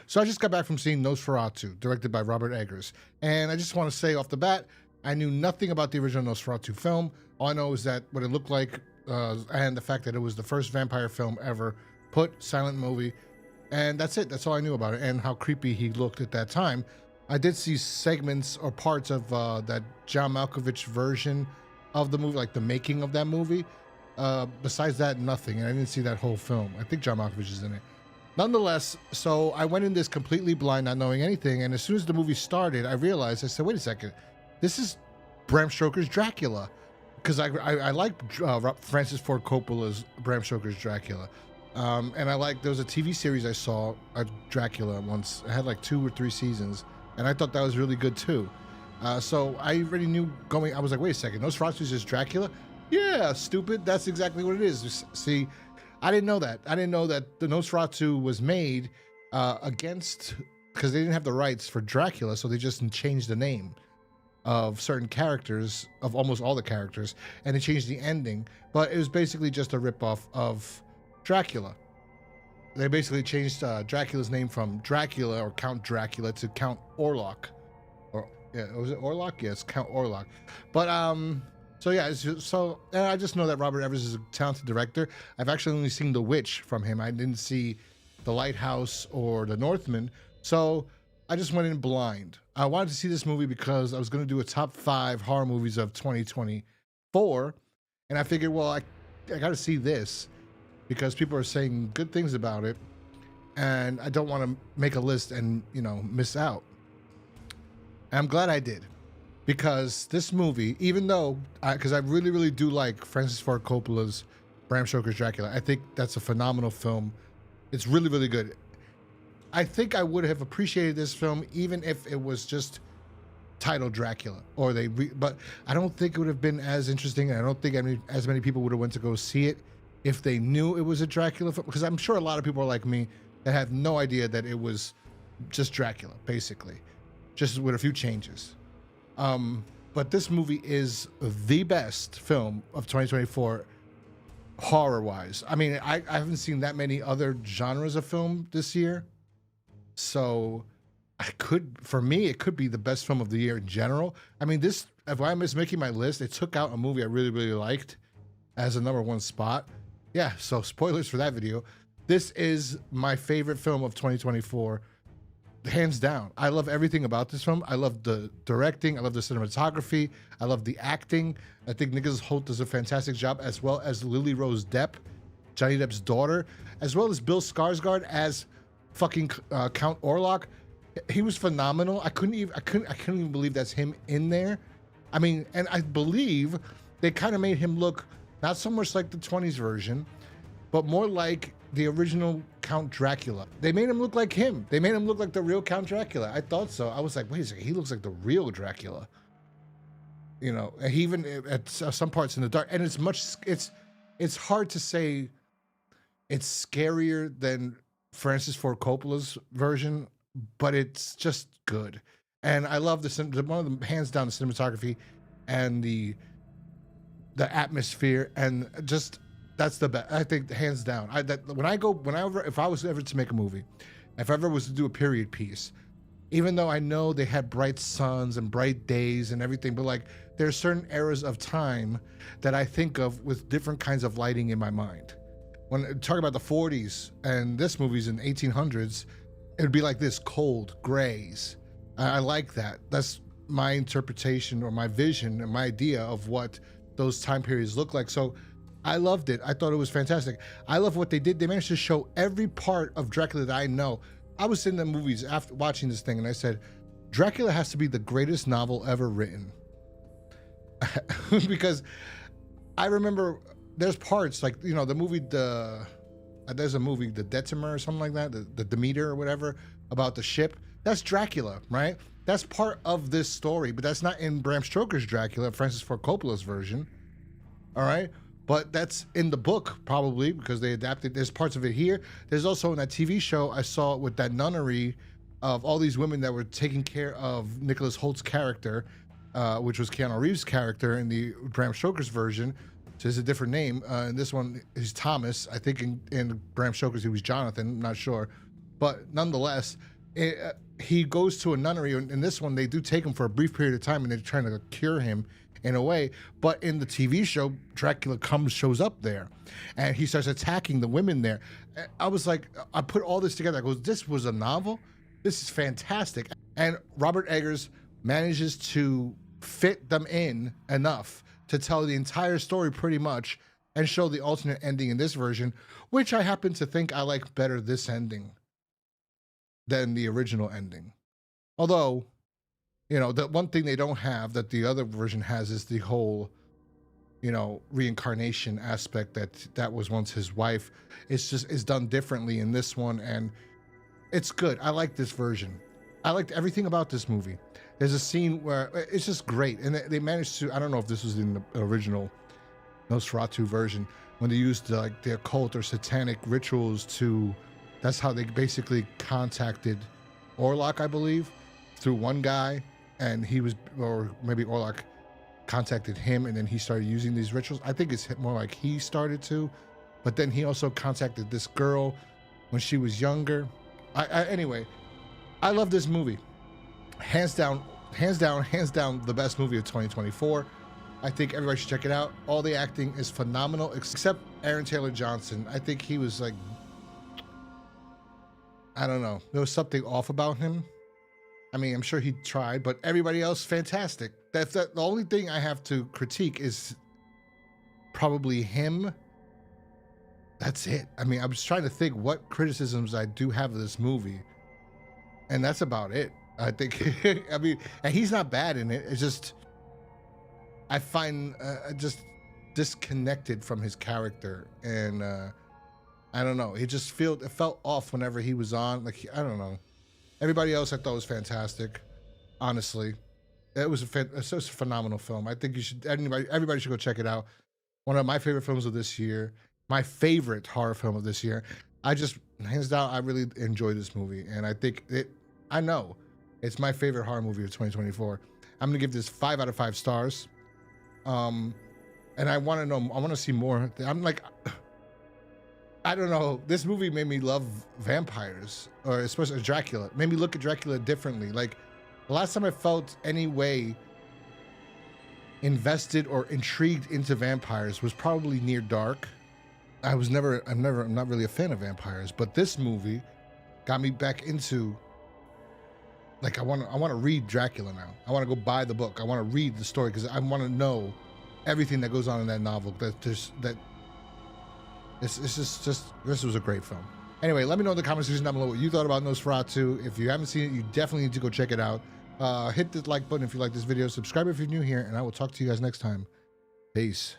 So I just got back from seeing Nosferatu, directed by Robert Eggers. And I just want to say off the bat, I knew nothing about the original Nosferatu film. All I know is that what it looked like and the fact that it was the first vampire film ever put, silent movie. And that's it. That's all I knew about it and how creepy he looked at that time. I did see segments or parts of that John Malkovich version of the movie, like the making of that movie. Besides that, nothing. And I didn't see that whole film. I think John Malkovich is in it. Nonetheless, so I went in this completely blind, not knowing anything. And as soon as the movie started, I realized, I said, wait a second, this is Bram Stoker's Dracula. Because I like Francis Ford Coppola's Bram Stoker's Dracula. And I like, there was a TV series I saw of Dracula once. It had like 2 or 3 seasons. And I thought that was really good too. So I already knew I was like, wait a second, Nosferatu is just Dracula? Yeah, stupid. That's exactly what it is. See, I didn't know that. I didn't know that the Nosferatu was made because they didn't have the rights for Dracula, so they just changed the name of certain characters, of almost all the characters, and they changed the ending. But it was basically just a ripoff of Dracula. They basically changed Dracula's name from Dracula or Count Dracula to Count Orlok. Or yeah, was it Orlok? Yeah, it's Count Orlok. But so yeah, and I just know that Robert Eggers is a talented director. I've actually only seen The Witch from him. I didn't see The Lighthouse or The Northman. So I just went in blind. I wanted to see this movie because I was going to do a top 5 horror movies of 2024. And I figured, well, I got to see this because people are saying good things about it. And I don't want to make a list and, miss out. And I'm glad I did. Because this movie, even though, because I really, really do like Francis Ford Coppola's Bram Stoker's Dracula. I think that's a phenomenal film. It's really, really good. I think I would have appreciated this film even if it was just titled Dracula, but I don't think it would have been as interesting. And I don't think as many people would have went to go see it if they knew it was a Dracula film. Because I'm sure a lot of people are like me that have no idea that it was just Dracula, basically, just with a few changes. But this movie is the best film of 2024 horror-wise. I mean, I haven't seen that many other genres of film this year. So for me, it could be the best film of the year in general. I mean, if I was making my list, it took out a movie I really, really liked as a #1 spot. Yeah, so spoilers for that video. This is my favorite film of 2024. Hands down. I love everything about this film. I love the directing. I love the cinematography. I love the acting. I think Nicholas Hoult does a fantastic job, as well as Lily Rose Depp, Johnny Depp's daughter, as well as Bill Skarsgård as fucking Count Orlok. He was phenomenal. I couldn't even believe that's him in there. I mean, and I believe they kind of made him look not so much like the 20s version, but more like the original Count Dracula. They made him look like him. They made him look like the real Count Dracula. I thought so. I was like, wait a second, he looks like the real Dracula. And he even at some parts in the dark. And it's hard to say it's scarier than Francis Ford Coppola's version, but it's just good. And I love one of the hands down the cinematography and the atmosphere, and just that's the best. I think hands down. If I was ever to make a movie, if I ever was to do a period piece, even though I know they had bright suns and bright days and everything, but like there are certain eras of time that I think of with different kinds of lighting in my mind. When talking about the 40s and this movie's in 1800s, it would be like this, cold grays. I like that. That's my interpretation or my vision and my idea of what those time periods look like. So I loved it. I thought it was fantastic. I love what they did. They managed to show every part of Dracula that I know. I was in the movies after watching this thing and I said, Dracula has to be the greatest novel ever written. Because I remember there's parts like, the movie, there's a movie, The Demeter or something like that, the Demeter or whatever, about the ship. That's Dracula, right? That's part of this story, but that's not in Bram Stoker's Dracula, Francis Ford Coppola's version. All right? But that's in the book, probably, because they adapted. There's parts of it here. There's also in that TV show I saw with that nunnery of all these women that were taking care of Nicholas Holt's character, which was Keanu Reeves' character in the Bram Stoker's version. So it's a different name. And this one is Thomas. I think in Bram Stoker's he was Jonathan. I'm not sure. But nonetheless, he goes to a nunnery. In this one, they do take him for a brief period of time, and they're trying to cure him in a way. But in the TV show, Dracula shows up there, and he starts attacking the women there. I was like, I put all this together. I go, this was a novel? This is fantastic. And Robert Eggers manages to fit them in enough to tell the entire story pretty much and show the alternate ending in this version, which I happen to think I like better this ending than the original ending. Although, you know, the one thing they don't have that the other version has is the whole, you know, reincarnation aspect that was once his wife. It's just is done differently in this one, and it's good. I like this version. I liked everything about this movie. There's a scene where it's just great, and they managed to. I don't know if this was in the original Nosferatu version when they used like the occult or satanic rituals to. That's how they basically contacted Orlok, I believe, through one guy, and he was, or maybe Orlok contacted him, and then he started using these rituals. I think it's more like he started to, but then he also contacted this girl when she was younger. Anyway, I love this movie. Hands down, the best movie of 2024. I think everybody should check it out. All the acting is phenomenal, except Aaron Taylor Johnson. I think he was like, I don't know. There was something off about him. I mean, I'm sure he tried, but everybody else, fantastic. The only thing I have to critique is probably him. That's it. I mean, I was trying to think what criticisms I do have of this movie, and that's about it. I think, I mean, and he's not bad in it. It's just, I find just disconnected from his character, and I don't know. It felt off whenever he was on. Like, I don't know. Everybody else I thought was fantastic. Honestly, it was it's just a phenomenal film. I think everybody should go check it out. One of my favorite films of this year. My favorite horror film of this year. Hands down, I really enjoyed this movie, and I think I know it's my favorite horror movie of 2024. I'm gonna give this 5 out of 5 stars. And I want to know. I want to see more. I'm like, I don't know. This movie made me love vampires, or especially Dracula. It made me look at Dracula differently. Like, the last time I felt any way invested or intrigued into vampires was probably Near Dark. I'm not really a fan of vampires, but this movie got me back into, like, I want to read Dracula now. I want to go buy the book. I want to read the story because I want to know everything that goes on in that novel. This was a great film. Anyway, let me know in the comment section down below what you thought about Nosferatu. If you haven't seen it, you definitely need to go check it out. Hit the like button if you like this video. Subscribe if you're new here, and I will talk to you guys next time. Peace.